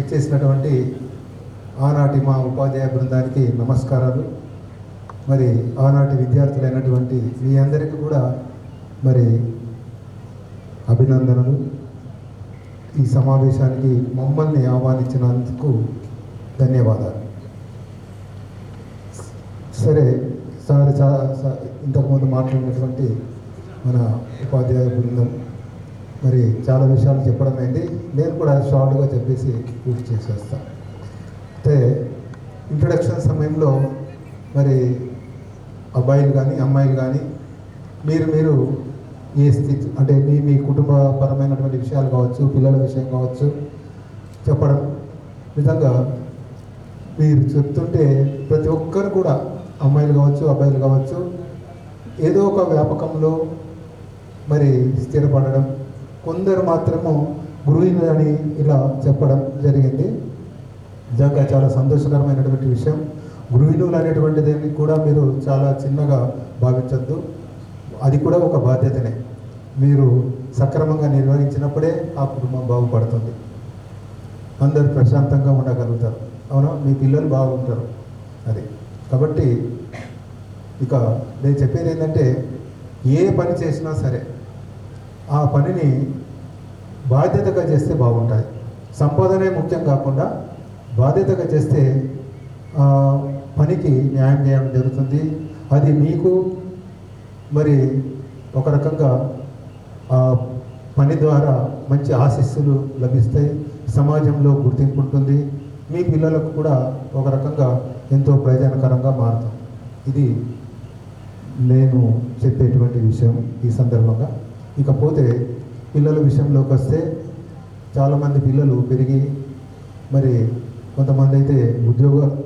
ఇచ్చేసినటువంటి ఆనాటి మా ఉపాధ్యాయ బృందానికి నమస్కారాలు. మరి ఆనాటి విద్యార్థులైనటువంటి మీ అందరికీ కూడా మరి అభినందనలు. ఈ సమావేశానికి మమ్మల్ని ఆహ్వానించినందుకు ధన్యవాదాలు. సరే సార్, ఇంతకుముందు మాట్లాడినటువంటి మన ఉపాధ్యాయ బృందం మరి చాలా విషయాలు చెప్పడం అయింది. నేను కూడా షార్ట్గా చెప్పేసి పూర్తి చేసేస్తాను. అయితే ఇంట్రొడక్షన్ సమయంలో మరి అబ్బాయిలు కానీ అమ్మాయిలు కానీ మీరు ఏ స్థితి అంటే మీ కుటుంబపరమైనటువంటి విషయాలు కావచ్చు, పిల్లల విషయం కావచ్చు చెప్పడం. నిజంగా మీరు చెప్తుంటే ప్రతి ఒక్కరు కూడా అమ్మాయిలు కావచ్చు అబ్బాయిలు కావచ్చు ఏదో ఒక వ్యాపకంలో మరి స్థిరపడడం, కొందరు మాత్రము గృహిణులు అని ఇలా చెప్పడం జరిగింది. నిజంగా చాలా సంతోషకరమైనటువంటి విషయం. గృహిణులు అనేటువంటిది కూడా మీరు చాలా చిన్నగా భావించద్దు. అది కూడా ఒక బాధ్యతనే. మీరు సక్రమంగా నిర్వహించినప్పుడే ఆ కుటుంబం బాగుపడుతుంది, అందరూ ప్రశాంతంగా ఉండగలుగుతారు. అవునా, మీ పిల్లలు బాగుంటారు. అది కాబట్టి ఇక నేను చెప్పేది ఏంటంటే, ఏ పని చేసినా సరే ఆ పనిని బాధ్యతగా చేస్తే బాగుంటుంది. సంపాదనే ముఖ్యం కాకుండా బాధ్యతగా చేస్తే పనికి న్యాయం చేయడం జరుగుతుంది. అది మీకు మరి ఒక రకంగా పని ద్వారా మంచి ఆశీస్సులు లభిస్తాయి, సమాజంలో గుర్తింపు ఉంటుంది, మీ పిల్లలకు కూడా ఒక రకంగా ఎంతో ప్రయోజనకరంగా మారుతాం. ఇది నేను చెప్పేటువంటి విషయం ఈ సందర్భంగా. ఇకపోతే పిల్లల విషయంలోకి వస్తే చాలామంది పిల్లలు పెరిగి మరి కొంతమంది అయితే ఉద్యోగాలు